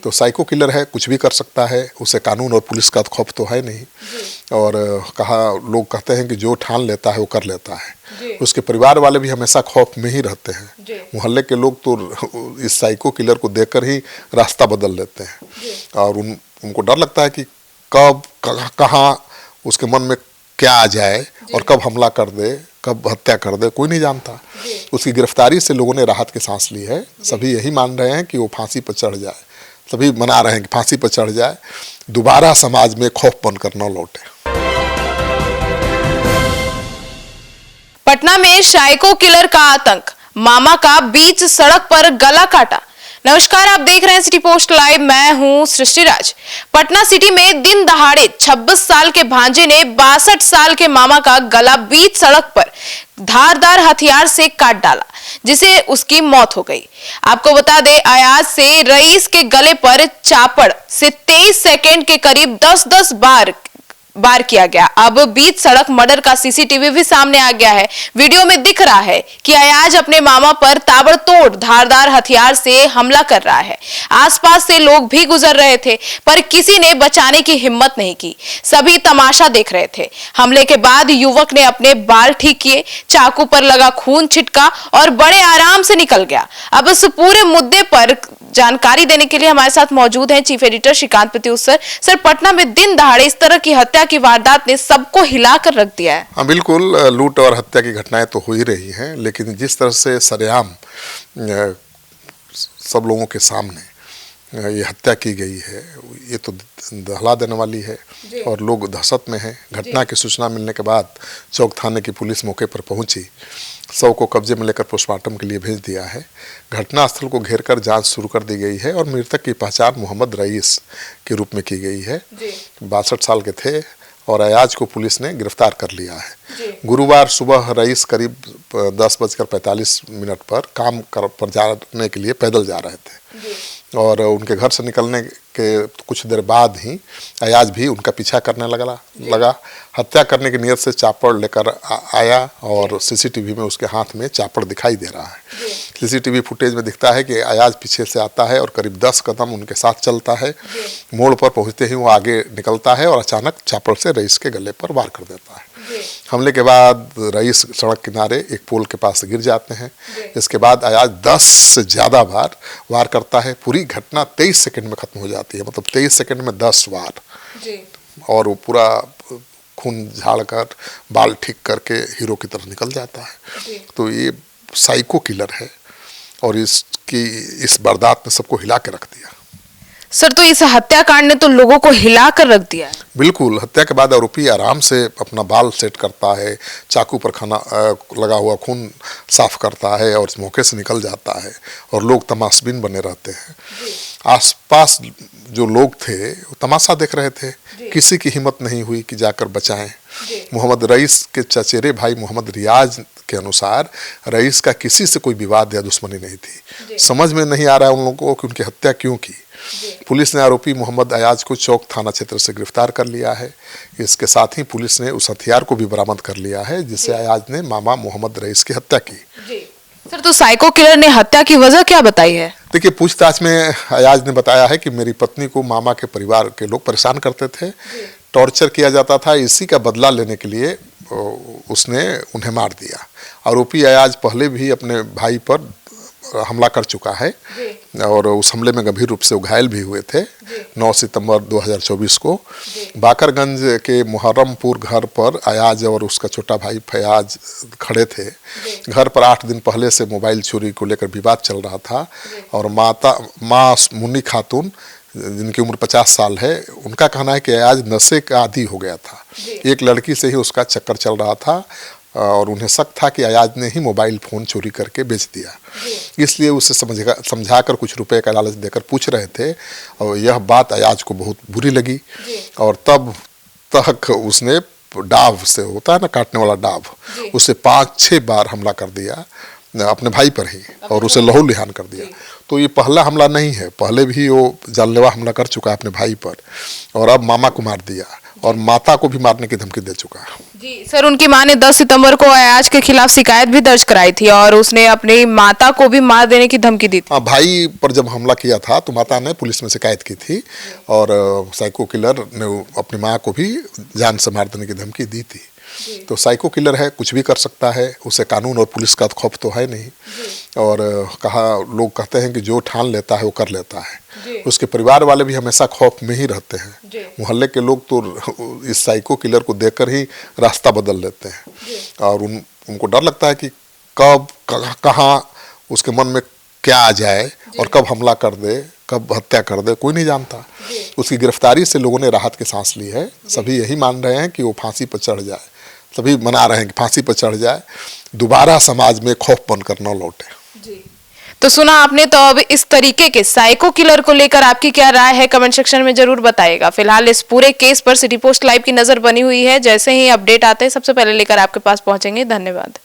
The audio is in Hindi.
तो साइको किलर है, कुछ भी कर सकता है, उसे कानून और पुलिस का खौफ तो है नहीं। और लोग कहते हैं कि जो ठान लेता है वो कर लेता है। उसके परिवार वाले भी हमेशा खौफ में ही रहते हैं। मोहल्ले के लोग तो इस साइको किलर को देखकर ही रास्ता बदल लेते हैं और उनको डर लगता है कि कब कहाँ उसके मन में क्या आ जाए और कब हमला कर दे, कब हत्या कर दे, कोई नहीं जानता। उसकी गिरफ्तारी से लोगों ने राहत की सांस ली है। सभी यही मान रहे हैं कि वो फांसी पर चढ़ जाए, सभी मना रहे हैं कि फांसी पर चढ़ जाए, दोबारा समाज में खौफ बनकर न लौटे। पटना में साइको किलर का आतंक, मामा का बीच सड़क पर गला काटा। नमस्कार, आप देख रहे हैं सिटी पोस्ट लाइव, मैं हूं सृष्टि राज। पटना सिटी में दिन दहाड़े 26 साल के भांजे ने 62 साल के मामा का गला बीच सड़क पर धारदार हथियार से काट डाला, जिसे उसकी मौत हो गई। आपको बता दें, अयाज से रईस के गले पर चापड़ से 23 सेकेंड के करीब 10-10 बार किया गया। अब बीच सड़क मर्डर का सीसीटीवी भी सामने आ गया है। वीडियो में दिख रहा है कि अयाज अपने मामा पर ताबड़तोड़ धारदार हथियार से हमला कर रहा है। आसपास से लोग भी गुजर रहे थे, पर किसी ने बचाने की हिम्मत नहीं की। सभी तमाशा देख रहे थे। हमले के बाद युवक ने अपने बाल ठीक किए, चाकू पर लगा खून छिटका और बड़े आराम से निकल गया। अब इस पूरे मुद्दे पर जानकारी देने के लिए हमारे साथ मौजूद हैं chief editor Shrikant Pratyush sir. Patna में दिन दहाड़े इस तरह की हत्या की वारदात ने सबको हिलाकर रख दिया है। हाँ बिल्कुल, लूट और हत्या की घटनाएं तो हो ही रही हैं, लेकिन जिस तरह से सरेआम सब लोगों के सामने ये हत्या की गई है, ये तो दहला देने वाली है और लोग दहशत में हैं। घटना की सूचना मिलने के बाद चौक थाने की पुलिस मौके पर पहुंची, शव को कब्जे में लेकर पोस्टमार्टम के लिए भेज दिया है। घटनास्थल को घेरकर जांच शुरू कर दी गई है और मृतक की पहचान मोहम्मद रईस के रूप में की गई है। 62 साल के थे और अयाज को पुलिस ने गिरफ्तार कर लिया है। गुरुवार सुबह रईस करीब 10:45 पर काम पर जाने के लिए पैदल जा रहे थे और उनके घर से निकलने के कुछ देर बाद ही अयाज भी उनका पीछा करने लगा। हत्या करने की नियत से चापड़ लेकर आया और सीसीटीवी में उसके हाथ में चापड़ दिखाई दे रहा है। सीसीटीवी फुटेज में दिखता है कि अयाज पीछे से आता है और करीब 10 कदम उनके साथ चलता है। मोड़ पर पहुंचते ही वो आगे निकलता है और अचानक चापड़ से रईस के गले पर वार कर देता है। हमले के बाद रईस सड़क किनारे एक पोल के पास गिर जाते हैं। इसके बाद अयाज 10 से ज़्यादा बार वार करता है। पूरी घटना 23 सेकंड में खत्म हो जाती है, मतलब 23 सेकंड में 10 वार, और वो पूरा खून झाड़ कर बाल ठीक करके हीरो की तरफ निकल जाता है। तो ये साइको किलर है और इस वारदात ने सबको हिला के रख दिया। सर, तो इस हत्याकांड ने तो लोगों को हिला कर रख दिया है। बिल्कुल, हत्या के बाद आरोपी आराम से अपना बाल सेट करता है, चाकू पर लगा हुआ खून साफ करता है और इस मौके से निकल जाता है और लोग तमाशबीन बने रहते हैं। आसपास जो लोग थे वो तमाशा देख रहे थे, किसी की हिम्मत नहीं हुई कि जाकर बचाएं। मोहम्मद रईस के चचेरे भाई मोहम्मद रियाज के अनुसार रईस का किसी से कोई विवाद या दुश्मनी नहीं थी। समझ में नहीं आ रहा है उन लोगों को कि उनकी हत्या क्यों की। पुलिस ने आरोपी मोहम्मद अयाज को चौक थाना क्षेत्र से गिरफ्तार कर लिया है। इसके साथ ही पुलिस ने उस हथियार को भी बरामद कर लिया है जिससे अयाज ने मामा मोहम्मद रईस की हत्या की। सर, तो साइको किलर ने हत्या की वजह क्या बताई है? देखिए, पूछताछ में अयाज ने बताया है कि मेरी पत्नी को मामा के परिवार के लोग परेशान करते थे, टॉर्चर किया जाता था, इसी का बदला लेने के लिए उसने उन्हें मार दिया। आरोपी अयाज पहले भी अपने भाई पर हमला कर चुका है और उस हमले में गंभीर रूप से घायल भी हुए थे। 9 सितंबर 2024 को बाकरगंज के मुहर्रमपुर घर पर अयाज और उसका छोटा भाई फयाज खड़े थे। घर पर 8 दिन पहले से मोबाइल चोरी को लेकर विवाद चल रहा था और माँ मुन्नी खातून, जिनकी उम्र 50 साल है, उनका कहना है कि अयाज नशे का आदी हो गया था। एक लड़की से ही उसका चक्कर चल रहा था और उन्हें शक था कि अयाज ने ही मोबाइल फ़ोन चोरी करके बेच दिया, इसलिए उसे समझाकर कुछ रुपए का लालच देकर पूछ रहे थे और यह बात अयाज को बहुत बुरी लगी और तब तक उसने डाव से, होता है ना काटने वाला डाव, उसे 5-6 बार हमला कर दिया अपने भाई पर ही और उसे लहू-लुहान कर दिया। तो ये पहला हमला नहीं है, पहले भी वो जानलेवा हमला कर चुका है अपने भाई पर और अब मामा को मार दिया और माता को भी मारने की धमकी दे चुका है। जी सर, उनकी मां ने 10 सितंबर को अयाज के खिलाफ शिकायत भी दर्ज कराई थी और उसने अपनी माता को भी मार देने की धमकी दी थी। हाँ, भाई पर जब हमला किया था तो माता ने पुलिस में शिकायत की थी और साइको किलर ने अपनी माँ को भी जान से मार देने की धमकी दी थी। तो साइको किलर है, कुछ भी कर सकता है, उसे कानून और पुलिस का खौफ तो है नहीं। और लोग कहते हैं कि जो ठान लेता है वो कर लेता है। उसके परिवार वाले भी हमेशा खौफ में ही रहते हैं। मोहल्ले के लोग तो इस साइको किलर को देखकर ही रास्ता बदल लेते हैं और उनको डर लगता है कि कब कहाँ उसके मन में क्या आ जाए और कब हमला कर दे, कब हत्या कर दे, कोई नहीं जानता। उसकी गिरफ्तारी से लोगों ने राहत की सांस ली है। सभी यही मान रहे हैं कि वो फांसी पर चढ़ जाए, सभी मना रहे हैं कि फांसी पर चढ़ जाए, दोबारा समाज में खौफ बनकर न लौटे। तो सुना आपने, तो अब इस तरीके के साइको किलर को लेकर आपकी क्या राय है कमेंट सेक्शन में जरूर बताइएगा। फिलहाल इस पूरे केस पर सिटी पोस्ट लाइव की नजर बनी हुई है। जैसे ही अपडेट आते हैं सबसे पहले लेकर आपके पास पहुंचेंगे। धन्यवाद।